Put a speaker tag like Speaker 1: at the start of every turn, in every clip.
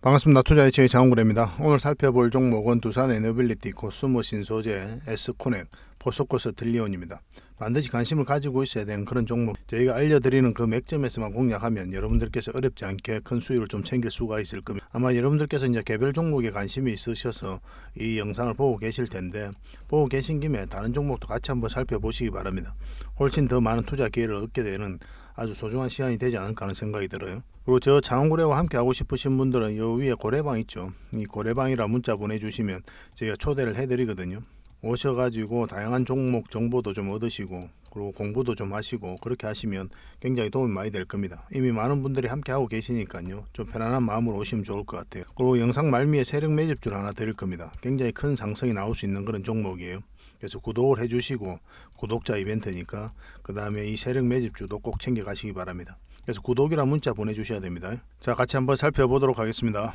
Speaker 1: 반갑습니다. 투자이츠의 장원구입니다. 오늘 살펴볼 종목은 두산 에너빌리티, 코스모신 소재, S코넥, 포스코스 트리온입니다. 반드시 관심을 가지고 있어야 되는 그런 종목, 저희가 알려드리는 그 맥점에서만 공략하면 여러분들께서 어렵지 않게 큰 수익을 좀 챙길 수가 있을 겁니다. 아마 여러분들께서 이제 개별 종목에 관심이 있으셔서 이 영상을 보고 계실 텐데, 보고 계신 김에 다른 종목도 같이 한번 살펴보시기 바랍니다. 훨씬 더 많은 투자 기회를 얻게 되는 아주 소중한 시간이 되지 않을까 하는 생각이 들어요. 그리고 저 장원고래와 함께 하고 싶으신 분들은 요 위에 고래방 있죠. 이 고래방이라 문자 보내주시면 저희가 초대를 해드리거든요. 오셔가지고 다양한 종목 정보도 좀 얻으시고, 그리고 공부도 좀 하시고, 그렇게 하시면 굉장히 도움이 많이 될 겁니다. 이미 많은 분들이 함께 하고 계시니까요, 좀 편안한 마음으로 오시면 좋을 것 같아요. 그리고 영상 말미에 세력 매집줄 하나 드릴 겁니다. 굉장히 큰 상승이 나올 수 있는 그런 종목이에요. 그래서 구독을 해주시고, 구독자 이벤트니까 그 다음에 이 세력 매집주도 꼭 챙겨 가시기 바랍니다. 그래서 구독이란 문자 보내주셔야 됩니다. 자, 같이 한번 살펴보도록 하겠습니다.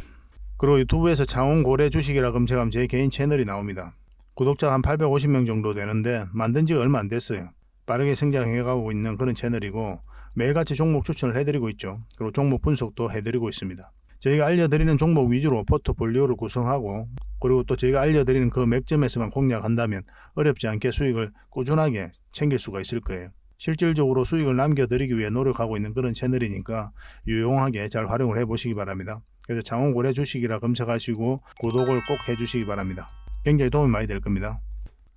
Speaker 1: 그리고 유튜브에서 장원고래 주식이라 검색하면 제 개인 채널이 나옵니다. 구독자가 한 850명 정도 되는데 만든 지가 얼마 안 됐어요. 빠르게 성장해가고 있는 그런 채널이고, 매일같이 종목 추천을 해드리고 있죠. 그리고 종목 분석도 해드리고 있습니다. 저희가 알려드리는 종목 위주로 포트폴리오를 구성하고, 그리고 또 저희가 알려드리는 그 맥점에서만 공략한다면 어렵지 않게 수익을 꾸준하게 챙길 수가 있을 거예요. 실질적으로 수익을 남겨드리기 위해 노력하고 있는 그런 채널이니까 유용하게 잘 활용을 해보시기 바랍니다. 그래서 장원고래 주식이라 검색하시고 구독을 꼭 해주시기 바랍니다. 굉장히 도움이 많이 될 겁니다.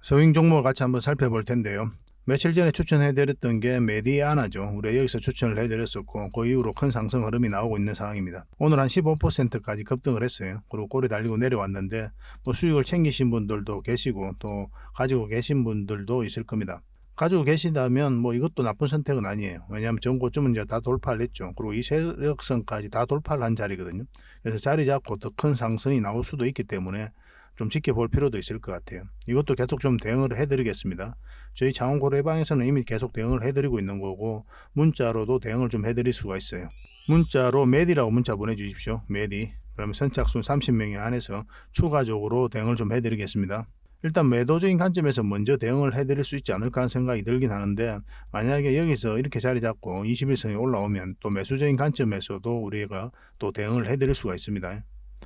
Speaker 1: 서윙 종목을 같이 한번 살펴볼 텐데요. 며칠 전에 추천해드렸던 게 메디아나죠. 우리 여기서 추천을 해드렸었고, 그 이후로 큰 상승 흐름이 나오고 있는 상황입니다. 오늘 한 15%까지 급등을 했어요. 그리고 꼬리 달리고 내려왔는데, 수익을 챙기신 분들도 계시고 또 가지고 계신 분들도 있을 겁니다. 가지고 계시다면 이것도 나쁜 선택은 아니에요. 왜냐하면 전고점은 이제 다 돌파를 했죠. 그리고 이 세력선까지 다 돌파를 한 자리거든요. 그래서 자리 잡고 더 큰 상승이 나올 수도 있기 때문에 좀 지켜볼 필요도 있을 것 같아요. 이것도 계속 좀 대응을 해드리겠습니다. 저희 장원고래방에서는 이미 계속 대응을 해드리고 있는 거고, 문자로도 대응을 좀 해드릴 수가 있어요. 문자로 메디라고 문자 보내주십시오. 메디. 그러면 선착순 30명에 한해서 추가적으로 대응을 좀 해드리겠습니다. 일단 매도적인 관점에서 먼저 대응을 해드릴 수 있지 않을까 하는 생각이 들긴 하는데, 만약에 여기서 이렇게 자리 잡고 21선이 올라오면 또 매수적인 관점에서도 우리가 또 대응을 해드릴 수가 있습니다.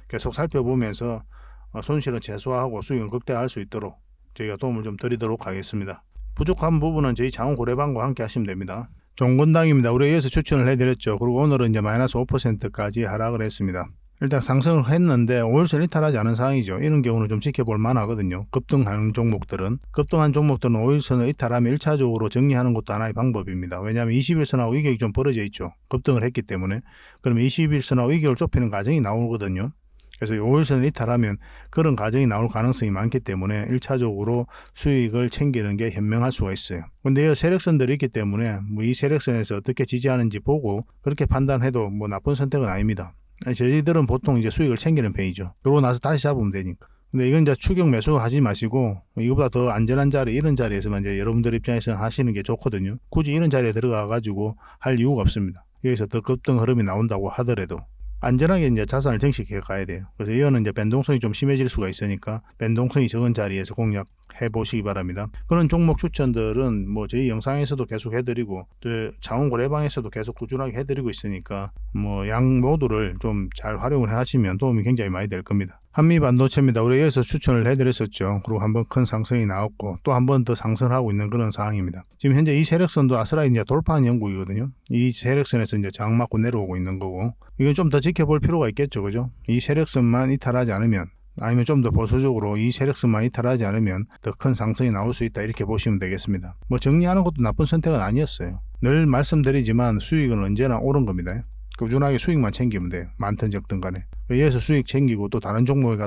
Speaker 1: 계속 살펴보면서 손실은 최소화하고 수익은 극대화할 수 있도록 저희가 도움을 좀 드리도록 하겠습니다. 부족한 부분은 저희 장원고래방과 함께 하시면 됩니다. 종건당입니다. 우리가 여기서 추천을 해드렸죠. 그리고 오늘은 이제 마이너스 5%까지 하락을 했습니다. 일단 상승을 했는데 5일선 이탈하지 않은 상황이죠. 이런 경우는 좀 지켜볼 만하거든요. 급등하는 종목들은 5일선을 이탈하면 1차적으로 정리하는 것도 하나의 방법입니다. 왜냐하면 21선하고 이격이 좀 벌어져 있죠. 급등을 했기 때문에. 그러면 21선하고 이격을 좁히는 과정이 나오거든요. 그래서 5일선을 이탈하면 그런 과정이 나올 가능성이 많기 때문에 1차적으로 수익을 챙기는 게 현명할 수가 있어요. 근데 이 세력선들이 있기 때문에 이 세력선에서 어떻게 지지하는지 보고 그렇게 판단해도 나쁜 선택은 아닙니다. 저희들은 보통 이제 수익을 챙기는 편이죠. 그러고 나서 다시 잡으면 되니까. 근데 이건 이제 추격 매수 하지 마시고, 이거보다 더 안전한 자리, 이런 자리에서만 이제 여러분들 입장에서는 하시는 게 좋거든요. 굳이 이런 자리에 들어가 가지고 할 이유가 없습니다. 여기서 더 급등 흐름이 나온다고 하더라도 안전하게 이제 자산을 정식해 가야 돼요. 그래서 이거는 이제 변동성이 좀 심해질 수가 있으니까 변동성이 적은 자리에서 공략해 보시기 바랍니다. 그런 종목 추천들은 저희 영상에서도 계속 해드리고, 또 장원고래방에서도 계속 꾸준하게 해드리고 있으니까 양 모두를 좀 잘 활용을 하시면 도움이 굉장히 많이 될 겁니다. 한미반도체입니다. 우리 여기서 추천을 해드렸었죠. 그리고 한번 큰 상승이 나왔고 또 한 번 더 상승하고 있는 그런 상황입니다. 지금 현재 이 세력선도 아스라이 이제 돌파한 형국이거든요. 이 세력선에서 이제 장 맞고 내려오고 있는 거고, 이건 좀 더 지켜볼 필요가 있겠죠, 그죠? 이 세력선만 이탈하지 않으면, 아니면 좀 더 보수적으로 이 세력선만 이탈하지 않으면 더 큰 상승이 나올 수 있다, 이렇게 보시면 되겠습니다. 정리하는 것도 나쁜 선택은 아니었어요. 늘 말씀드리지만 수익은 언제나 옳은 겁니다. 꾸준하게 수익만 챙기면 돼요. 많든 적든 간에. 여기서 수익 챙기고 또 다른 종목에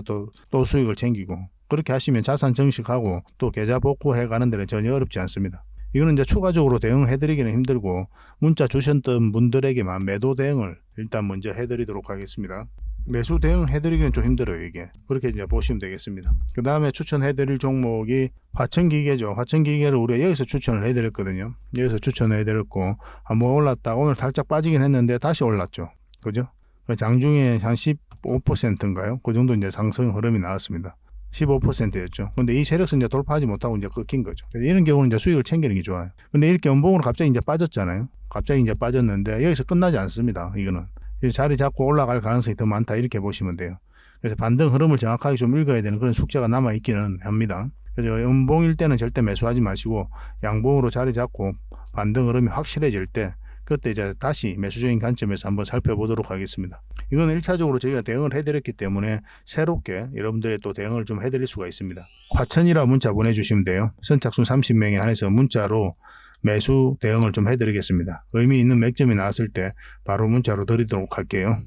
Speaker 1: 또 수익을 챙기고, 그렇게 하시면 자산 정식하고 또 계좌 복구해 가는 데는 전혀 어렵지 않습니다. 이거는 이제 추가적으로 대응해드리기는 힘들고, 문자 주셨던 분들에게만 매도 대응을 일단 먼저 해드리도록 하겠습니다. 매수 대응 해드리기는 좀 힘들어요, 이게. 그렇게 이제 보시면 되겠습니다. 그 다음에 추천해드릴 종목이 화천기계죠. 화천기계를 우리가 여기서 추천을 해드렸거든요. 여기서 추천해드렸고, 한번 올랐다 오늘 살짝 빠지긴 했는데 다시 올랐죠. 그죠? 장중에 한 15%인가요? 그 정도 이제 상승 흐름이 나왔습니다. 15%였죠. 근데 이 세력선 이제 돌파하지 못하고 이제 꺾인 거죠. 이런 경우는 이제 수익을 챙기는 게 좋아요. 근데 이렇게 연봉으로 갑자기 이제 빠졌잖아요. 갑자기 이제 빠졌는데 여기서 끝나지 않습니다. 이거는 자리 잡고 올라갈 가능성이 더 많다 이렇게 보시면 돼요. 그래서 반등 흐름을 정확하게 좀 읽어야 되는 그런 숙제가 남아 있기는 합니다. 그래서 음봉일 때는 절대 매수하지 마시고 양봉으로 자리 잡고 반등 흐름이 확실해질 때 그때 이제 다시 매수적인 관점에서 한번 살펴보도록 하겠습니다. 이건 1차적으로 저희가 대응을 해드렸기 때문에 새롭게 여러분들의 또 대응을 좀 해드릴 수가 있습니다. 과천이라 문자 보내주시면 돼요. 선착순 30명에 한해서 문자로 매수 대응을 좀 해드리겠습니다. 의미 있는 맥점이 나왔을 때 바로 문자로 드리도록 할게요.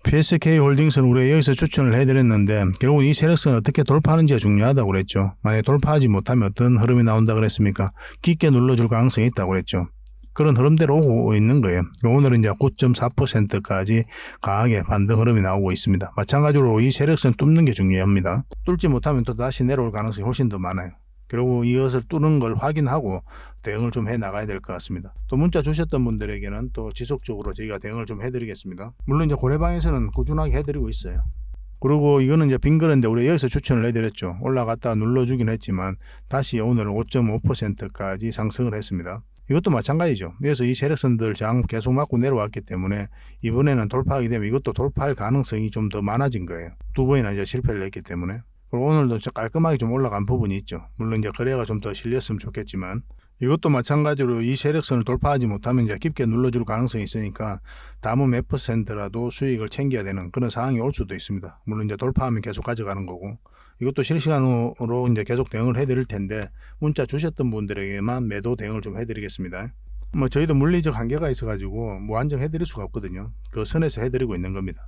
Speaker 1: PSK 홀딩스는 우리가 여기서 추천을 해드렸는데 결국은 이 세력선을 어떻게 돌파하는지가 중요하다고 그랬죠. 만약에 돌파하지 못하면 어떤 흐름이 나온다 그랬습니까? 깊게 눌러줄 가능성이 있다고 그랬죠. 그런 흐름대로 오고 있는 거예요. 오늘은 이제 9.4%까지 강하게 반등 흐름이 나오고 있습니다. 마찬가지로 이 세력선 뚫는 게 중요합니다. 뚫지 못하면 또 다시 내려올 가능성이 훨씬 더 많아요. 그리고 이것을 뚫는 걸 확인하고 대응을 좀 해 나가야 될 것 같습니다. 또 문자 주셨던 분들에게는 또 지속적으로 저희가 대응을 좀 해드리겠습니다. 물론 이제 고래방에서는 꾸준하게 해드리고 있어요. 그리고 이거는 이제 빈거래인데 우리 여기서 추천을 해드렸죠. 올라갔다 눌러주긴 했지만 다시 오늘 5.5%까지 상승을 했습니다. 이것도 마찬가지죠. 그래서 이 세력선들 장 계속 맞고 내려왔기 때문에 이번에는 돌파하게 되면 이것도 돌파할 가능성이 좀 더 많아진 거예요. 두 번이나 이제 실패를 했기 때문에. 그리고 오늘도 깔끔하게 좀 올라간 부분이 있죠. 물론 이제 거래가 좀 더 실렸으면 좋겠지만 이것도 마찬가지로 이 세력선을 돌파하지 못하면 이제 깊게 눌러줄 가능성이 있으니까 다음 몇 %라도 수익을 챙겨야 되는 그런 상황이 올 수도 있습니다. 물론 이제 돌파하면 계속 가져가는 거고 이것도 실시간으로 이제 계속 대응을 해드릴 텐데 문자 주셨던 분들에게만 매도 대응을 좀 해드리겠습니다. 뭐 저희도 물리적 한계가 있어가지고 무한정 해드릴 수가 없거든요. 그 선에서 해드리고 있는 겁니다.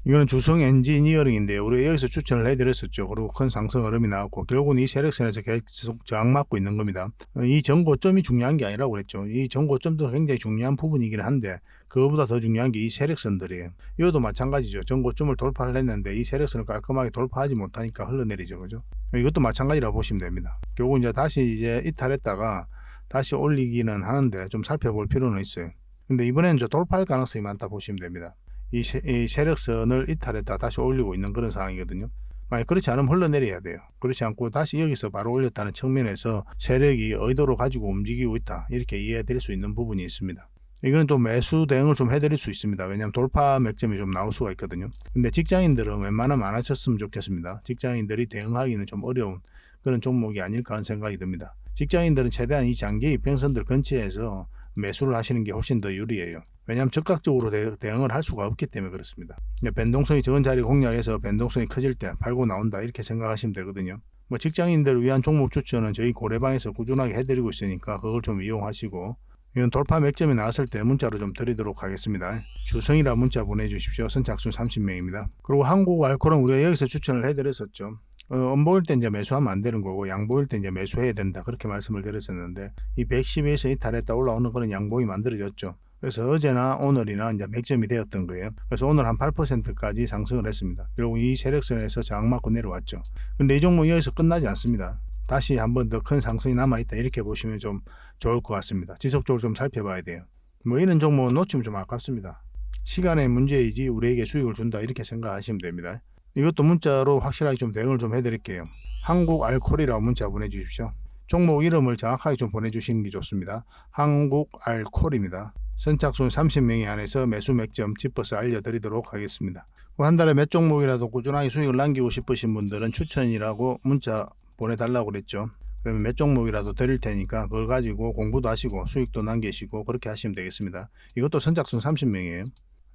Speaker 1: 이거는 주성 엔지니어링인데요. 우리 여기서 추천을 해드렸었죠. 그리고 큰 상승 흐름이 나왔고 결국은 이 세력선에서 계속 저항받고 있는 겁니다. 이 전고점이 중요한 게 아니라고 그랬죠. 이 전고점도 굉장히 중요한 부분이긴 한데 그거보다 더 중요한 게 이 세력선들이에요. 이것도 마찬가지죠. 전고점을 돌파를 했는데 이 세력선을 깔끔하게 돌파하지 못하니까 흘러내리죠. 그죠? 이것도 마찬가지라고 보시면 됩니다. 결국 이제 다시 이제 이탈했다가 다시 올리기는 하는데 좀 살펴볼 필요는 있어요. 근데 이번에는 저 돌파할 가능성이 많다 보시면 됩니다. 이 세력선을 이탈했다 다시 올리고 있는 그런 상황이거든요. 만약 그렇지 않으면 흘러내려야 돼요. 그렇지 않고 다시 여기서 바로 올렸다는 측면에서 세력이 의도를 가지고 움직이고 있다 이렇게 이해될 수 있는 부분이 있습니다. 이거는 좀 매수 대응을 좀 해드릴 수 있습니다. 왜냐하면 돌파 맥점이 좀 나올 수가 있거든요. 근데 직장인들은 웬만하면 안 하셨으면 좋겠습니다. 직장인들이 대응하기는 좀 어려운 그런 종목이 아닐까 하는 생각이 듭니다. 직장인들은 최대한 이 장기 이평선들 근처에서 매수를 하시는 게 훨씬 더 유리해요. 왜냐하면 적극적으로 대응을 할 수가 없기 때문에 그렇습니다. 변동성이 적은 자리 공략해서 변동성이 커질 때 팔고 나온다 이렇게 생각하시면 되거든요. 뭐 직장인들을 위한 종목 추천은 저희 고래방에서 꾸준하게 해드리고 있으니까 그걸 좀 이용하시고 이건 돌파 맥점이 나왔을 때 문자로 좀 드리도록 하겠습니다. 주성이라 문자 보내주십시오. 선착순 30명입니다. 그리고 한국 알코올은 우리가 여기서 추천을 해드렸었죠. 음보일 때 이제 매수하면 안 되는 거고 양보일 때 이제 매수해야 된다 그렇게 말씀을 드렸었는데 이 112에서 이탈했다 올라오는 그런 양봉이 만들어졌죠. 그래서 어제나 오늘이나 이제 맥점이 되었던 거예요. 그래서 오늘 한 8%까지 상승을 했습니다. 결국 이 세력선에서 저항 맞고 내려왔죠. 근데 이 종목이 여기서 끝나지 않습니다. 다시 한번 더 큰 상승이 남아있다 이렇게 보시면 좀 좋을 것 같습니다. 지속적으로 좀 살펴봐야 돼요. 뭐 이런 종목은 놓치면 좀 아깝습니다. 시간의 문제이지 우리에게 수익을 준다 이렇게 생각하시면 됩니다. 이것도 문자로 확실하게 좀 대응을 좀 해드릴게요. 한국 알콜이라고 문자 보내주십시오. 종목 이름을 정확하게 좀 보내주시는 게 좋습니다. 한국 알콜입니다. 선착순 30명에 한해서 매수 맥점 짚어서 알려드리도록 하겠습니다. 한 달에 몇 종목이라도 꾸준하게 수익을 남기고 싶으신 분들은 추천이라고 문자 보내달라고 그랬죠. 그러면 몇 종목이라도 드릴 테니까 그걸 가지고 공부도 하시고 수익도 남기시고 그렇게 하시면 되겠습니다. 이것도 선착순 30명이에요.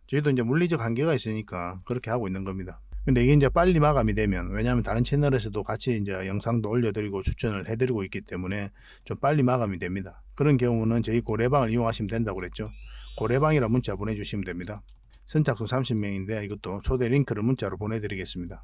Speaker 1: 저희도 이제 물리적 한계가 있으니까 그렇게 하고 있는 겁니다. 근데 이게 이제 빨리 마감이 되면 왜냐하면 다른 채널에서도 같이 이제 영상도 올려드리고 추천을 해드리고 있기 때문에 좀 빨리 마감이 됩니다. 그런 경우는 저희 고래방을 이용하시면 된다고 그랬죠. 고래방이라 문자 보내주시면 됩니다. 선착순 30명인데 이것도 초대 링크를 문자로 보내드리겠습니다.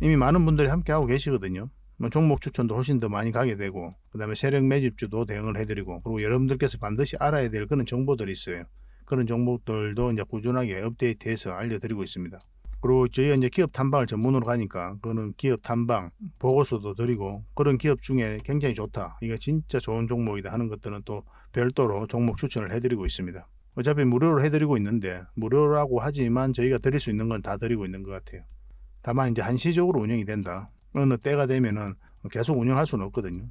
Speaker 1: 이미 많은 분들이 함께 하고 계시거든요. 종목 추천도 훨씬 더 많이 가게 되고 그 다음에 세력 매집주도 대응을 해드리고 그리고 여러분들께서 반드시 알아야 될 그런 정보들이 있어요. 그런 종목들도 이제 꾸준하게 업데이트해서 알려드리고 있습니다. 그리고 저희가 이제 기업 탐방을 전문으로 가니까 그거는 기업 탐방 보고서도 드리고 그런 기업 중에 굉장히 좋다 이거 진짜 좋은 종목이다 하는 것들은 또 별도로 종목 추천을 해드리고 있습니다. 어차피 무료로 해드리고 있는데 무료라고 하지만 저희가 드릴 수 있는 건 다 드리고 있는 것 같아요. 다만 이제 한시적으로 운영이 된다. 어느 때가 되면은 계속 운영할 수는 없거든요.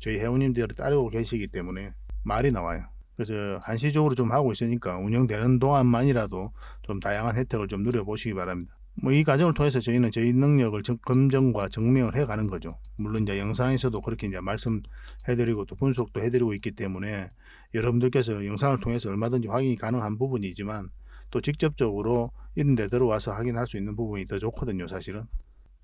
Speaker 1: 저희 회원님들이 따르고 계시기 때문에 말이 나와요. 그래서 한시적으로 좀 하고 있으니까 운영되는 동안만이라도 좀 다양한 혜택을 좀 누려보시기 바랍니다. 뭐 이 과정을 통해서 저희는 저희 능력을 검증과 증명을 해가는 거죠. 물론 이제 영상에서도 그렇게 이제 말씀해드리고 또 분석도 해드리고 있기 때문에 여러분들께서 영상을 통해서 얼마든지 확인이 가능한 부분이지만 또 직접적으로 이런 데 들어와서 확인할 수 있는 부분이 더 좋거든요, 사실은.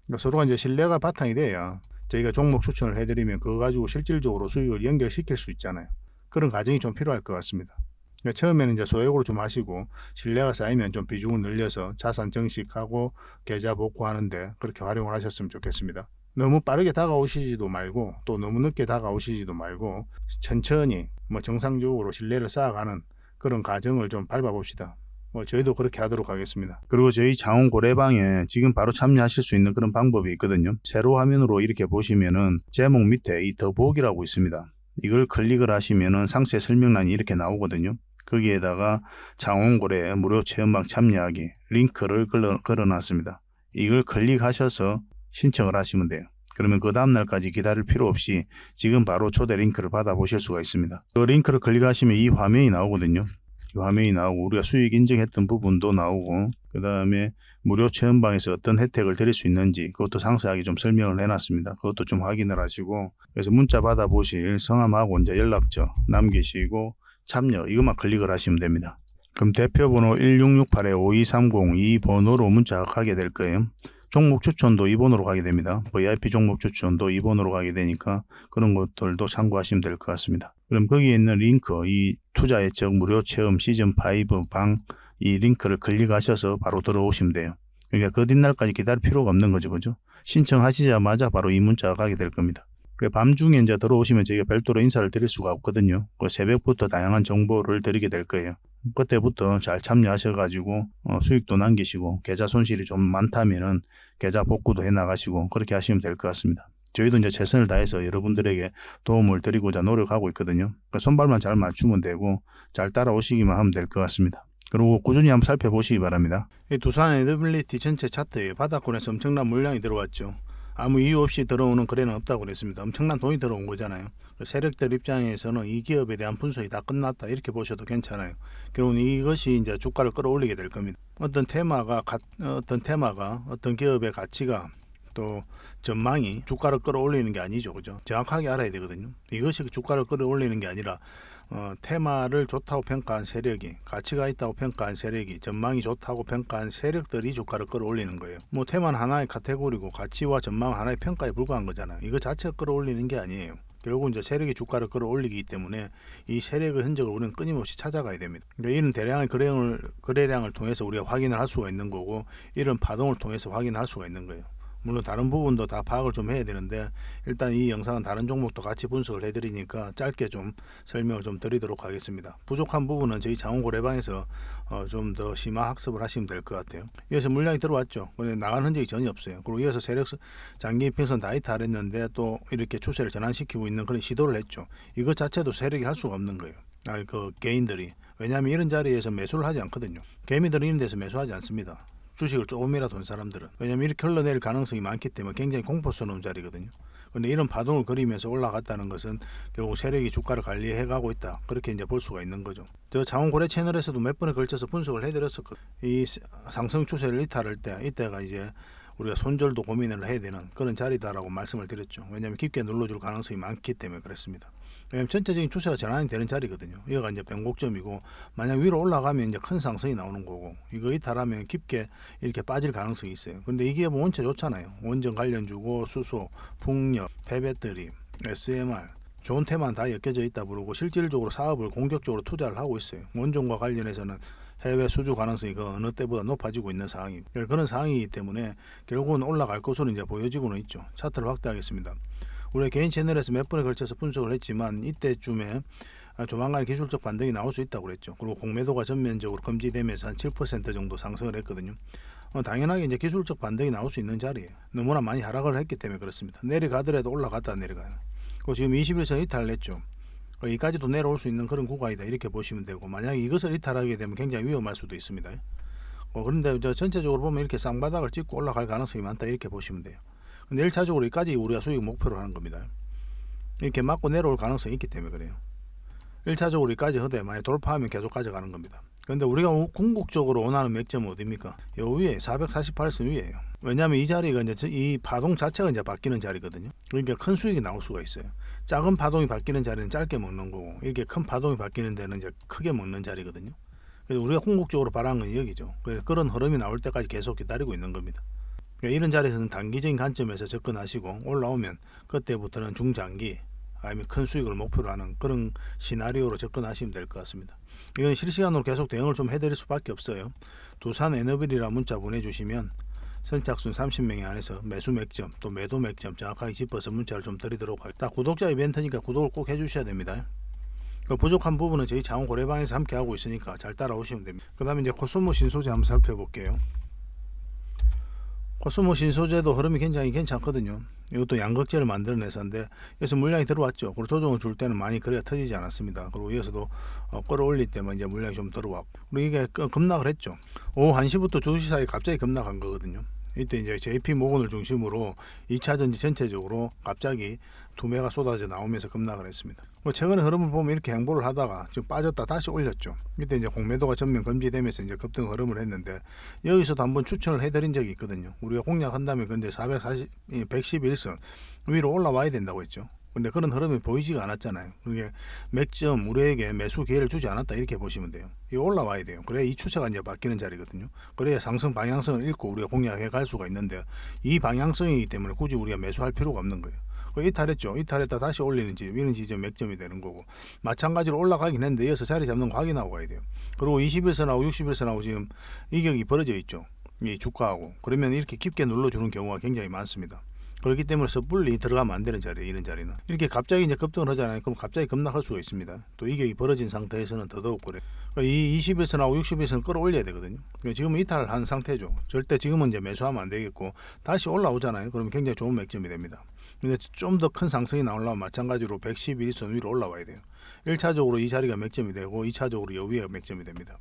Speaker 1: 그러니까 서로가 이제 신뢰가 바탕이 돼야 저희가 종목 추천을 해드리면 그거 가지고 실질적으로 수익을 연결시킬 수 있잖아요. 그런 과정이 좀 필요할 것 같습니다. 그러니까 처음에는 이제 소액으로 좀 하시고 신뢰가 쌓이면 좀 비중을 늘려서 자산 증식하고 계좌 복구하는데 그렇게 활용을 하셨으면 좋겠습니다. 너무 빠르게 다가오시지도 말고 또 너무 늦게 다가오시지도 말고 천천히 뭐 정상적으로 신뢰를 쌓아가는 그런 과정을 좀 밟아봅시다. 뭐 저희도 그렇게 하도록 하겠습니다. 그리고 저희 장원 고래방에 지금 바로 참여하실 수 있는 그런 방법이 있거든요. 세로 화면으로 이렇게 보시면은 제목 밑에 이 더보기라고 있습니다. 이걸 클릭을 하시면은 상세 설명란이 이렇게 나오거든요. 거기에다가 장원고래 무료 체험방 참여하기 링크를 걸어놨습니다. 이걸 클릭하셔서 신청을 하시면 돼요. 그러면 그 다음날까지 기다릴 필요 없이 지금 바로 초대 링크를 받아보실 수가 있습니다. 그 링크를 클릭하시면 이 화면이 나오거든요. 이 화면이 나오고 우리가 수익 인증했던 부분도 나오고 그 다음에 무료 체험방에서 어떤 혜택을 드릴 수 있는지 그것도 상세하게 좀 설명을 해놨습니다. 그것도 좀 확인을 하시고 그래서 문자 받아보실 성함하고 이제 연락처 남기시고 참여 이것만 클릭을 하시면 됩니다. 그럼 대표번호 1668-5230 이 번호로 문자가 가게 될 거예요. 종목 추천도 이 번호로 가게 됩니다. VIP 종목 추천도 이 번호로 가게 되니까 그런 것들도 참고하시면 될 것 같습니다. 그럼 거기에 있는 링크 이 투자 예측 무료 체험 시즌5 방 이 링크를 클릭하셔서 바로 들어오시면 돼요. 그러니까 그 뒷날까지 기다릴 필요가 없는 거죠. 그죠? 신청하시자마자 바로 이 문자가 가게 될 겁니다. 밤중에 이제 들어오시면 저희가 별도로 인사를 드릴 수가 없거든요. 새벽부터 다양한 정보를 드리게 될 거예요. 그때부터 잘 참여하셔가지고 수익도 남기시고 계좌 손실이 좀 많다면은 계좌 복구도 해 나가시고 그렇게 하시면 될 것 같습니다. 저희도 이제 최선을 다해서 여러분들에게 도움을 드리고자 노력하고 있거든요. 그러니까 손발만 잘 맞추면 되고 잘 따라오시기만 하면 될 것 같습니다. 그리고 꾸준히 한번 살펴보시기 바랍니다. 이 두산 에너빌리티 전체 차트에 바닥권에서 엄청난 물량이 들어왔죠. 아무 이유 없이 들어오는 거래는 없다고 그랬습니다. 엄청난 돈이 들어온 거잖아요. 세력들 입장에서는 이 기업에 대한 분석이 다 끝났다 이렇게 보셔도 괜찮아요. 결국은 이것이 이제 주가를 끌어올리게 될 겁니다. 어떤 테마가 어떤 기업의 가치가 또 전망이 주가를 끌어올리는 게 아니죠, 그죠? 정확하게 알아야 되거든요. 이것이 주가를 끌어올리는 게 아니라 테마를 좋다고 평가한 세력이 가치가 있다고 평가한 세력이 전망이 좋다고 평가한 세력들이 주가를 끌어올리는 거예요. 뭐 테마는 하나의 카테고리고 가치와 전망은 하나의 평가에 불과한 거잖아요. 이거 자체가 끌어올리는 게 아니에요. 결국 이제 세력이 주가를 끌어올리기 때문에 이 세력의 흔적을 우리는 끊임없이 찾아가야 됩니다. 그러니까 이런 대량의 거래량을 통해서 우리가 확인을 할 수가 있는 거고 이런 파동을 통해서 확인할 수가 있는 거예요. 물론 다른 부분도 다 파악을 좀 해야 되는데 일단 이 영상은 다른 종목도 같이 분석을 해드리니까 짧게 좀 설명을 좀 드리도록 하겠습니다. 부족한 부분은 저희 장원고래방에서 좀 더 심화 학습을 하시면 될 것 같아요. 이어서 물량이 들어왔죠. 근데 나간 흔적이 전혀 없어요. 그리고 이어서 세력 장기 이평선 다 이탈했는데 또 이렇게 추세를 전환시키고 있는 그런 시도를 했죠. 이것 자체도 세력이 할 수가 없는 거예요. 개인들이. 왜냐하면 이런 자리에서 매수를 하지 않거든요. 개미들은 이런 데서 매수하지 않습니다. 주식을 조금이라도 한 사람들은. 왜냐하면 이렇게 흘러내릴 가능성이 많기 때문에 굉장히 공포스러운 자리거든요. 그런데 이런 파동을 그리면서 올라갔다는 것은 결국 세력이 주가를 관리해가고 있다. 그렇게 이제 볼 수가 있는 거죠. 저 장원고래 채널에서도 몇 번에 걸쳐서 분석을 해드렸었거든요. 이 상승 추세를 이탈할 때 이때가 이제 우리가 손절도 고민을 해야 되는 그런 자리다라고 말씀을 드렸죠. 왜냐하면 깊게 눌러줄 가능성이 많기 때문에 그렇습니다. 왜냐하면 전체적인 추세가 전환이 되는 자리거든요. 여기가 이제 변곡점이고 만약 위로 올라가면 이제 큰 상승이 나오는 거고 이거 이탈하면 깊게 이렇게 빠질 가능성이 있어요. 근데 이게 뭐 원체 좋잖아요. 원전 관련주고 수소, 풍력, 폐배터리, SMR 좋은 테마는 다 엮여져 있다 부르고 실질적으로 사업을 공격적으로 투자를 하고 있어요. 원전과 관련해서는 해외 수주 가능성이 그 어느 때보다 높아지고 있는 상황이고 그런 상황이기 때문에 결국은 올라갈 것으로 이제 보여지고는 있죠. 차트를 확대하겠습니다. 우리 개인 채널에서 몇 번에 걸쳐서 분석을 했지만 이때쯤에 조만간 기술적 반등이 나올 수 있다고 그랬죠. 그리고 공매도가 전면적으로 금지되면서 한 7% 정도 상승을 했거든요. 당연하게 이제 기술적 반등이 나올 수 있는 자리예요. 너무나 많이 하락을 했기 때문에 그렇습니다. 내려가더라도 올라갔다 내려가요. 그리고 지금 21선 이탈을 했죠. 여기까지도 내려올 수 있는 그런 구간이다 이렇게 보시면 되고 만약에 이것을 이탈하게 되면 굉장히 위험할 수도 있습니다. 그런데 전체적으로 보면 이렇게 쌍바닥을 찍고 올라갈 가능성이 많다 이렇게 보시면 돼요. 근데 1차적으로 여기까지 우리가 수익 목표로 하는 겁니다. 이렇게 맞고 내려올 가능성이 있기 때문에 그래요. 1차적으로 이까지 허대 만약 돌파하면 계속 가져가는 겁니다. 근데 우리가 궁극적으로 원하는 맥점은 어디입니까? 요 위에 448선 위에요. 왜냐하면 이 자리가 이제 이 파동 자체가 이제 바뀌는 자리거든요. 그러니까 큰 수익이 나올 수가 있어요. 작은 파동이 바뀌는 자리는 짧게 먹는 거고, 이렇게 큰 파동이 바뀌는 데는 이제 크게 먹는 자리거든요. 그래서 우리가 궁극적으로 바라는 건 여기죠. 그래서 그런 흐름이 나올 때까지 계속 기다리고 있는 겁니다. 그러니까 이런 자리에서는 단기적인 관점에서 접근하시고, 올라오면 그때부터는 중장기 아니면 큰 수익을 목표로 하는 그런 시나리오로 접근하시면 될 것 같습니다. 이건 실시간으로 계속 대응을 좀 해드릴 수밖에 없어요. 두산 에너빌이라 문자 보내주시면 선착순 30명이 안에서 매수 맥점 또 매도 맥점 정확하게 짚어서 문자를 좀 드리도록 하겠습니다. 구독자 이벤트니까 구독을 꼭 해주셔야 됩니다. 그 부족한 부분은 저희 장원 고래방에서 함께 하고 있으니까 잘 따라오시면 됩니다. 그 다음에 이제 코스모 신소재 한번 살펴볼게요. 코스모 신소재도 흐름이 굉장히 괜찮거든요. 이것도 양극재를 만들어내서인데 여기서 물량이 들어왔죠. 그리고 조정을 줄 때는 많이 거래가 터지지 않았습니다. 그리고 이어서도 끌어올릴 때만 이제 물량이 좀 들어왔고, 그리고 이게 급락을 했죠. 오후 1시부터 2시 사이 갑자기 급락한 거거든요. 이때 이제 JP 모건을 중심으로 2차 전지 전체적으로 갑자기 두 매가 쏟아져 나오면서 급락을 했습니다. 최근에 흐름을 보면 이렇게 행보를 하다가 좀 빠졌다 다시 올렸죠. 이때 이제 공매도가 전면 금지되면서 이제 급등 흐름을 했는데, 여기서도 한번 추천을 해드린 적이 있거든요. 우리가 공략한다면 근데 111선 위로 올라와야 된다고 했죠. 근데 그런 흐름이 보이지가 않았잖아요. 그게 맥점 우리에게 매수 기회를 주지 않았다 이렇게 보시면 돼요. 이 올라와야 돼요. 그래야 이 추세가 이제 바뀌는 자리거든요. 그래야 상승 방향성을 읽고 우리가 공략해 갈 수가 있는데, 이 방향성이기 때문에 굳이 우리가 매수할 필요가 없는 거예요. 이탈했죠. 이탈했다 다시 올리는지 위는 지점 맥점이 되는 거고, 마찬가지로 올라가긴 했는데 이어서 자리 잡는 거 확인하고 가야 돼요. 그리고 21선하고 61선하고 지금 이격이 벌어져 있죠. 이 주가하고. 그러면 이렇게 깊게 눌러주는 경우가 굉장히 많습니다. 그렇기 때문에 섣불리 들어가면 안 되는 자리예요. 이런 자리는 이렇게 갑자기 이제 급등을 하잖아요. 그럼 갑자기 급락할 수가 있습니다. 또 이격이 벌어진 상태에서는 더더욱 그래요. 이 21선하고 61선 끌어올려야 되거든요. 지금은 이탈을 한 상태죠. 절대 지금은 이제 매수하면 안 되겠고, 다시 올라오잖아요. 그러면 굉장히 좋은 맥점이 됩니다. 근데 좀 더 큰 상승이 나오려면 마찬가지로 111선 위로 올라와야 돼요. 1차적으로 이 자리가 맥점이 되고 2차적으로 여 위에 맥점이 됩니다.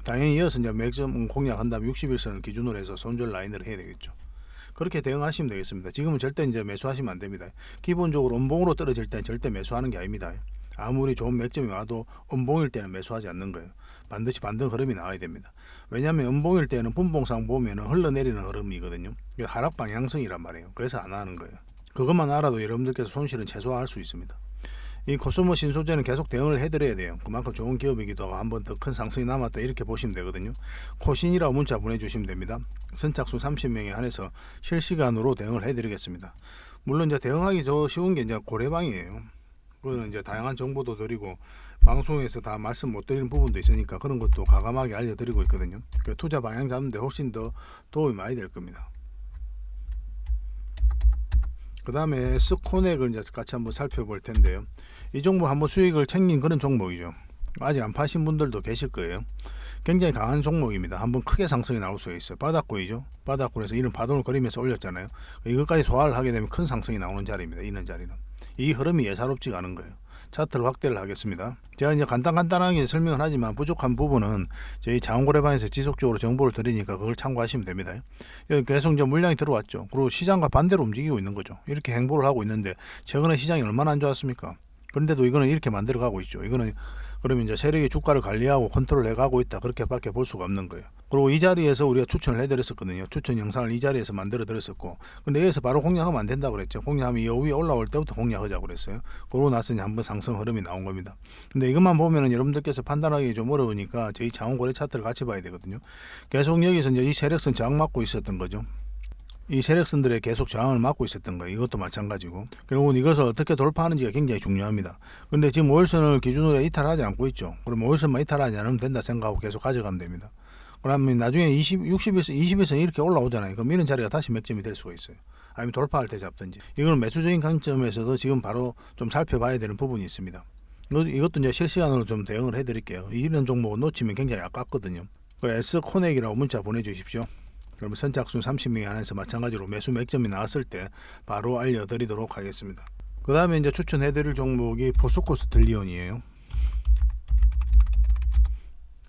Speaker 1: 당연히 이어서 이제 맥점 공략한 다음에 61선을 기준으로 해서 손절 라인을 해야 되겠죠. 그렇게 대응하시면 되겠습니다. 지금은 절대 이제 매수하시면 안 됩니다. 기본적으로 음봉으로 떨어질 때는 절대 매수하는 게 아닙니다. 아무리 좋은 맥점이 와도 음봉일 때는 매수하지 않는 거예요. 반드시 반등 흐름이 나와야 됩니다. 왜냐하면 음봉일 때는 분봉상 보면 흘러내리는 흐름이거든요. 하락 방향성이란 말이에요. 그래서 안 하는 거예요. 그것만 알아도 여러분들께서 손실은 최소화할 수 있습니다. 이 코스모 신소재는 계속 대응을 해드려야 돼요. 그만큼 좋은 기업이기도 하고 한 번 더 큰 상승이 남았다 이렇게 보시면 되거든요. 코신이라고 문자 보내주시면 됩니다. 선착순 30명에 한해서 실시간으로 대응을 해드리겠습니다. 물론 이제 대응하기 쉬운 게 이제 고래방이에요. 그거는 이제 다양한 정보도 드리고 방송에서 다 말씀 못 드리는 부분도 있으니까 그런 것도 과감하게 알려드리고 있거든요. 그러니까 투자 방향 잡는데 훨씬 더 도움이 많이 될 겁니다. 그 다음에 S코넥을 이제 같이 한번 살펴볼 텐데요. 이 종목 한번 수익을 챙긴 그런 종목이죠. 아직 안 파신 분들도 계실 거예요. 굉장히 강한 종목입니다. 한번 크게 상승이 나올 수가 있어요. 바닥권이죠. 바닥권에서 이런 바닥을 거리면서 올렸잖아요. 이것까지 소화를 하게 되면 큰 상승이 나오는 자리입니다. 이런 자리는. 이 흐름이 예사롭지가 않은 거예요. 차트를 확대를 하겠습니다. 제가 이제 간단하게 설명을 하지만 부족한 부분은 저희 장원고래방에서 지속적으로 정보를 드리니까 그걸 참고하시면 됩니다. 여기 계속 이제 물량이 들어왔죠. 그리고 시장과 반대로 움직이고 있는 거죠. 이렇게 행보를 하고 있는데 최근에 시장이 얼마나 안 좋았습니까? 그런데도 이거는 이렇게 만들어 가고 있죠. 이거는 그러면 이제 세력이 주가를 관리하고 컨트롤 해가고 있다, 그렇게밖에 볼 수가 없는 거예요. 그리고 이 자리에서 우리가 추천을 해드렸었거든요. 추천 영상을 이 자리에서 만들어 드렸었고, 근데 여기서 바로 공략하면 안 된다고 그랬죠. 공략하면 이 위에 올라올 때부터 공략하자고 그랬어요. 그러고 나서 한번 상승 흐름이 나온 겁니다. 근데 이것만 보면은 여러분들께서 판단하기 좀 어려우니까 저희 장원고래 차트를 같이 봐야 되거든요. 계속 여기서 이제 이 세력선 저항 맞고 있었던 거죠. 이 세력선들의 계속 저항을 막고 있었던 거예요. 이것도 마찬가지고. 결국은 이것을 어떻게 돌파하는지가 굉장히 중요합니다. 근데 지금 5일선을 기준으로 이탈하지 않고 있죠. 그럼 5일선만 이탈하지 않으면 된다 생각하고 계속 가져가면 됩니다. 그러면 나중에 60일선, 20일선 이렇게 올라오잖아요. 그럼 이런 자리가 다시 맥점이 될 수가 있어요. 아니면 돌파할 때 잡든지. 이건 매수적인 관점에서도 지금 바로 좀 살펴봐야 되는 부분이 있습니다. 이것도 이제 실시간으로 좀 대응을 해드릴게요. 이런 종목은 놓치면 굉장히 아깝거든요. 그래서 S코넥이라고 문자 보내주십시오. 그러면 선착순 30명에 한해서 마찬가지로 매수 맥점이 나왔을 때 바로 알려드리도록 하겠습니다. 그 다음에 이제 추천해드릴 종목이 포스코스트리온이에요.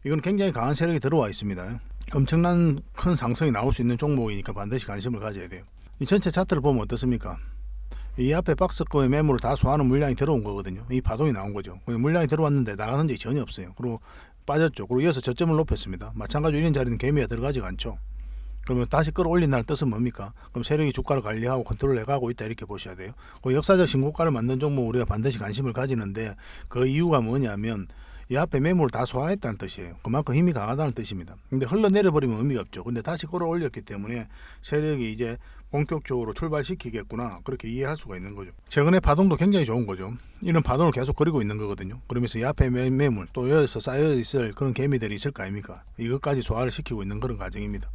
Speaker 1: 이건 굉장히 강한 세력이 들어와 있습니다. 엄청난 큰 상승이 나올 수 있는 종목이니까 반드시 관심을 가져야 돼요. 이 전체 차트를 보면 어떻습니까? 이 앞에 박스권의 매물을 다 소화하는 물량이 들어온 거거든요. 이 파동이 나온 거죠. 물량이 들어왔는데 나가는 흔적이 전혀 없어요. 그리고 빠졌죠. 그리고 이어서 저점을 높였습니다. 마찬가지로 이런 자리는 개미가 들어가지가 않죠. 그러면 다시 끌어올린다는 뜻은 뭡니까? 그럼 세력이 주가를 관리하고 컨트롤 해가고 있다 이렇게 보셔야 돼요. 그 역사적 신고가를 만든 종목 우리가 반드시 관심을 가지는데 그 이유가 뭐냐면 이 앞에 매물을 다 소화했다는 뜻이에요. 그만큼 힘이 강하다는 뜻입니다. 근데 흘러내려버리면 의미가 없죠. 근데 다시 끌어올렸기 때문에 세력이 이제 본격적으로 출발시키겠구나 그렇게 이해할 수가 있는 거죠. 최근에 파동도 굉장히 좋은 거죠. 이런 파동을 계속 그리고 있는 거거든요. 그러면서 이 앞에 매물 또 여기서 쌓여 있을 그런 개미들이 있을 거 아닙니까? 이것까지 소화를 시키고 있는 그런 과정입니다.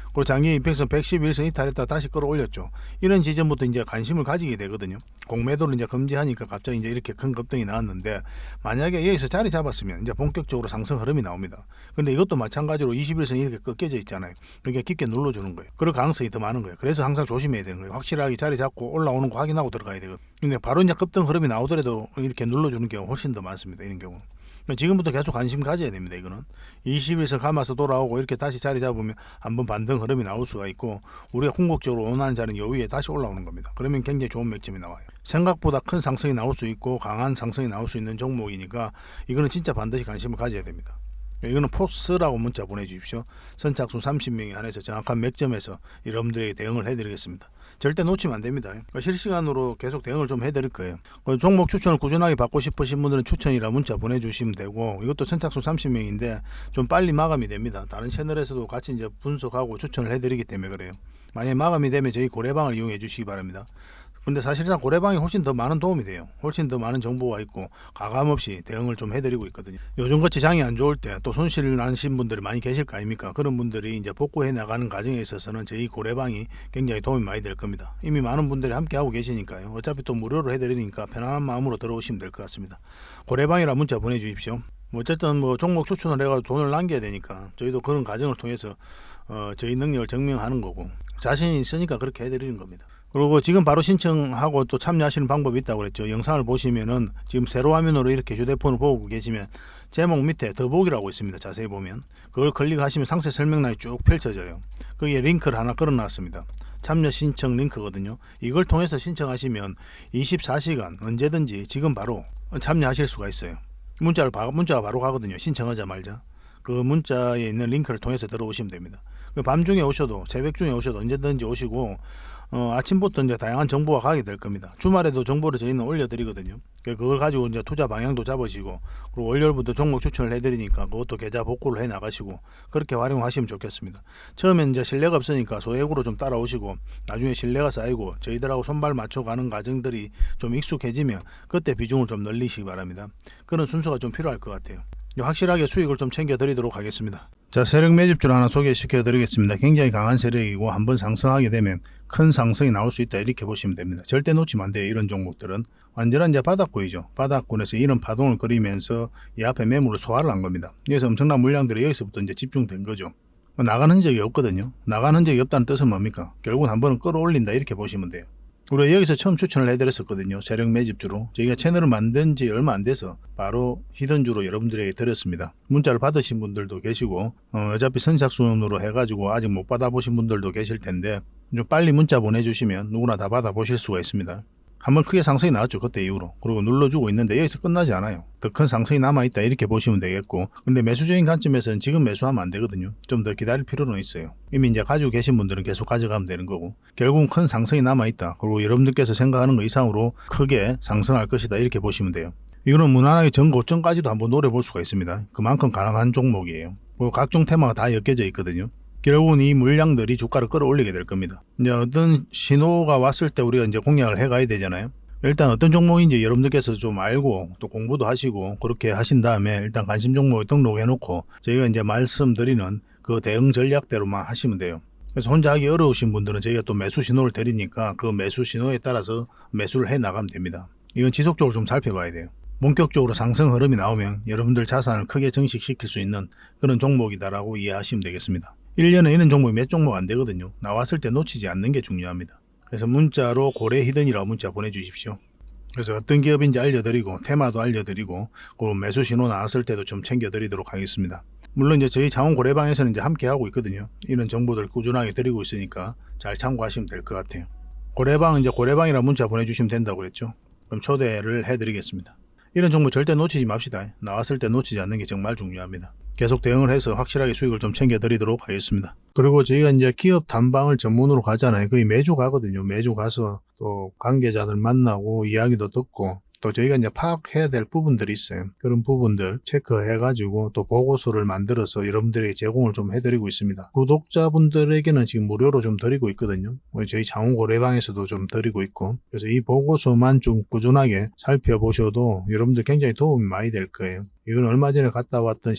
Speaker 1: 그리고 장기 이평선 111선 이탈했다 다시 끌어올렸죠. 이런 지점부터 이제 관심을 가지게 되거든요. 공매도를 이제 금지하니까 갑자기 이제 이렇게 큰 급등이 나왔는데 만약에 여기서 자리 잡았으면 이제 본격적으로 상승 흐름이 나옵니다. 근데 이것도 마찬가지로 21선이 이렇게 꺾여져 있잖아요. 그러니까 깊게 눌러주는 거예요. 그럴 가능성이 더 많은 거예요. 그래서 항상 조심해야 되는 거예요. 확실하게 자리 잡고 올라오는 거 확인하고 들어가야 되거든요. 근데 바로 이제 급등 흐름이 나오더라도 이렇게 눌러주는 경우 훨씬 더 많습니다. 이런 경우는. 지금부터 계속 관심 가져야 됩니다. 이거는 20일선 감아서 돌아오고 이렇게 다시 자리 잡으면 한번 반등 흐름이 나올 수가 있고 우리가 궁극적으로 원하는 자리는 요 위에 다시 올라오는 겁니다. 그러면 굉장히 좋은 맥점이 나와요. 생각보다 큰 상승이 나올 수 있고 강한 상승이 나올 수 있는 종목이니까 이거는 진짜 반드시 관심을 가져야 됩니다. 이거는 포스라고 문자 보내주십시오. 선착순 30명에 한해서 정확한 맥점에서 여러분들에게 대응을 해드리겠습니다. 절대 놓치면 안 됩니다. 실시간으로 계속 대응을 좀 해드릴 거예요. 종목 추천을 꾸준하게 받고 싶으신 분들은 추천이라 문자 보내주시면 되고 이것도 선착순 30명인데 좀 빨리 마감이 됩니다. 다른 채널에서도 같이 이제 분석하고 추천을 해드리기 때문에 그래요. 만약에 마감이 되면 저희 고래방을 이용해 주시기 바랍니다. 근데 사실상 고래방이 훨씬 더 많은 도움이 돼요. 훨씬 더 많은 정보가 있고 가감없이 대응을 좀 해드리고 있거든요. 요즘같이 장이 안 좋을 때 또 손실 나신 분들이 많이 계실 거 아닙니까? 그런 분들이 이제 복구해 나가는 과정에 있어서는 저희 고래방이 굉장히 도움이 많이 될 겁니다. 이미 많은 분들이 함께 하고 계시니까요. 어차피 또 무료로 해드리니까 편안한 마음으로 들어오시면 될 것 같습니다. 고래방이라 문자 보내주십시오. 어쨌든 종목 추천을 해가지고 돈을 남겨야 되니까 저희도 그런 과정을 통해서 저희 능력을 증명하는 거고 자신이 있으니까 그렇게 해드리는 겁니다. 그리고 지금 바로 신청하고 또 참여하시는 방법이 있다고 그랬죠. 영상을 보시면은 지금 세로 화면으로 이렇게 휴대폰을 보고 계시면 제목 밑에 더보기라고 있습니다. 자세히 보면 그걸 클릭하시면 상세 설명란이 쭉 펼쳐져요. 거기에 링크를 하나 걸어놨습니다. 참여 신청 링크거든요. 이걸 통해서 신청하시면 24시간 언제든지 지금 바로 참여하실 수가 있어요. 문자가 바로 가거든요. 신청하자 말자. 그 문자에 있는 링크를 통해서 들어오시면 됩니다. 밤중에 오셔도 새벽 중에 오셔도 언제든지 오시고 아침부터 이제 다양한 정보가 가게 될 겁니다. 주말에도 정보를 저희는 올려드리거든요. 그걸 가지고 이제 투자 방향도 잡으시고 그리고 월요일부터 종목 추천을 해드리니까 그것도 계좌 복구를 해 나가시고 그렇게 활용하시면 좋겠습니다. 처음엔 이제 신뢰가 없으니까 소액으로 좀 따라오시고 나중에 신뢰가 쌓이고 저희들하고 손발 맞춰가는 과정들이 좀 익숙해지면 그때 비중을 좀 늘리시기 바랍니다. 그런 순서가 좀 필요할 것 같아요. 확실하게 수익을 좀 챙겨드리도록 하겠습니다. 자, 세력 매집줄 하나 소개시켜 드리겠습니다. 굉장히 강한 세력이고 한번 상승하게 되면 큰 상승이 나올 수 있다 이렇게 보시면 됩니다. 절대 놓치면 안 돼요. 이런 종목들은 완전한 이제 바닥권이죠. 바닥권에서 이런 파동을 그리면서 이 앞에 매물을 소화를 한 겁니다. 여기서 엄청난 물량들이 여기서부터 이제 집중된 거죠. 나간 흔적이 없거든요. 나간 흔적이 없다는 뜻은 뭡니까? 결국은 한 번은 끌어올린다 이렇게 보시면 돼요. 우리가 여기서 처음 추천을 해드렸었거든요. 세력 매집주로. 저희가 채널을 만든 지 얼마 안 돼서 바로 히든주로 여러분들에게 드렸습니다. 문자를 받으신 분들도 계시고 어차피 선착순으로 해가지고 아직 못 받아보신 분들도 계실 텐데 좀 빨리 문자 보내주시면 누구나 다 받아보실 수가 있습니다. 한번 크게 상승이 나왔죠. 그때 이후로. 그리고 눌러주고 있는데 여기서 끝나지 않아요. 더 큰 상승이 남아있다 이렇게 보시면 되겠고 근데 매수적인 관점에서는 지금 매수하면 안 되거든요. 좀 더 기다릴 필요는 있어요. 이미 이제 가지고 계신 분들은 계속 가져가면 되는 거고 결국은 큰 상승이 남아있다. 그리고 여러분들께서 생각하는 것 이상으로 크게 상승할 것이다 이렇게 보시면 돼요. 이거는 무난하게 전고점까지도 한번 노려볼 수가 있습니다. 그만큼 가능한 종목이에요. 그리고 각종 테마가 다 엮여져 있거든요. 결국은 이 물량들이 주가를 끌어올리게 될 겁니다. 이제 어떤 신호가 왔을 때 우리가 이제 공략을 해가야 되잖아요. 일단 어떤 종목인지 여러분들께서 좀 알고 또 공부도 하시고 그렇게 하신 다음에 일단 관심 종목에 등록해 놓고 저희가 이제 말씀드리는 그 대응 전략대로만 하시면 돼요. 그래서 혼자 하기 어려우신 분들은 저희가 또 매수 신호를 드리니까 그 매수 신호에 따라서 매수를 해 나가면 됩니다. 이건 지속적으로 좀 살펴봐야 돼요. 본격적으로 상승 흐름이 나오면 여러분들 자산을 크게 증식시킬 수 있는 그런 종목이다라고 이해하시면 되겠습니다. 1년에 이런 종목이 몇 종목 안 되거든요. 나왔을 때 놓치지 않는 게 중요합니다. 그래서 문자로 고래 히든이라고 문자 보내주십시오. 그래서 어떤 기업인지 알려드리고 테마도 알려드리고 그 매수 신호 나왔을 때도 좀 챙겨드리도록 하겠습니다. 물론 이제 저희 장원 고래방에서는 이제 함께 하고 있거든요. 이런 정보들 꾸준하게 드리고 있으니까 잘 참고하시면 될 것 같아요. 고래방 이제 고래방이라 문자 보내주시면 된다고 그랬죠. 그럼 초대를 해드리겠습니다. 이런 정보 절대 놓치지 맙시다. 나왔을 때 놓치지 않는 게 정말 중요합니다. 계속 대응을 해서 확실하게 수익을 좀 챙겨드리도록 하겠습니다. 그리고 저희가 이제 기업 탐방을 전문으로 가잖아요. 거의 매주 가거든요. 매주 가서 또 관계자들 만나고 이야기도 듣고 또 저희가 이제 파악해야 될 부분들이 있어요. 그런 부분들 체크해가지고 또 보고서를 만들어서 여러분들에게 제공을 좀 해드리고 있습니다. 구독자분들에게는 지금 무료로 좀 드리고 있거든요. 저희 장훈고래방에서도 좀 드리고 있고, 그래서 이 보고서만 좀 꾸준하게 살펴보셔도 여러분들 굉장히 도움이 많이 될 거예요. 이건 얼마 전에 갔다 왔던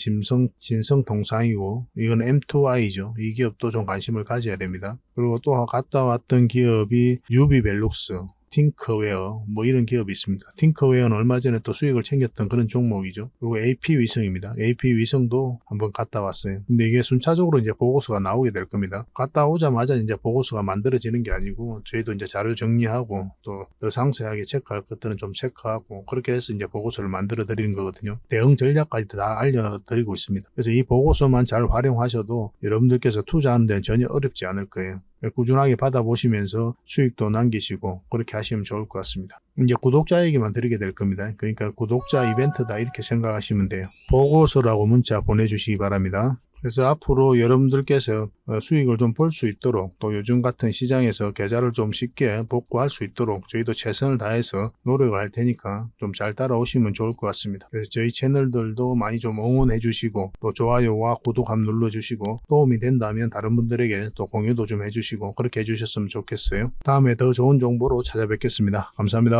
Speaker 1: 신성통상이고, 이건 M2I죠. 이 기업도 좀 관심을 가져야 됩니다. 그리고 또 갔다 왔던 기업이 유비벨룩스, 팅커웨어 뭐 이런 기업이 있습니다. 팅커웨어는 얼마 전에 또 수익을 챙겼던 그런 종목이죠. 그리고 AP위성입니다. AP위성도 한번 갔다 왔어요. 근데 이게 순차적으로 이제 보고서가 나오게 될 겁니다. 갔다 오자마자 이제 보고서가 만들어지는 게 아니고 저희도 이제 자료 정리하고 또 더 상세하게 체크할 것들은 좀 체크하고 그렇게 해서 이제 보고서를 만들어 드리는 거거든요. 대응 전략까지 다 알려드리고 있습니다. 그래서 이 보고서만 잘 활용하셔도 여러분들께서 투자하는 데는 전혀 어렵지 않을 거예요. 꾸준하게 받아보시면서 수익도 남기시고 그렇게 하시면 좋을 것 같습니다. 이제 구독자에게만 드리게 될 겁니다. 그러니까 구독자 이벤트다 이렇게 생각하시면 돼요. 보고서라고 문자 보내주시기 바랍니다. 그래서 앞으로 여러분들께서 수익을 좀 볼 수 있도록 또 요즘 같은 시장에서 계좌를 좀 쉽게 복구할 수 있도록 저희도 최선을 다해서 노력을 할 테니까 좀 잘 따라오시면 좋을 것 같습니다. 그래서 저희 채널들도 많이 좀 응원해 주시고 또 좋아요와 구독 한번 눌러주시고 도움이 된다면 다른 분들에게 또 공유도 좀 해주시고 그렇게 해주셨으면 좋겠어요. 다음에 더 좋은 정보로 찾아뵙겠습니다. 감사합니다.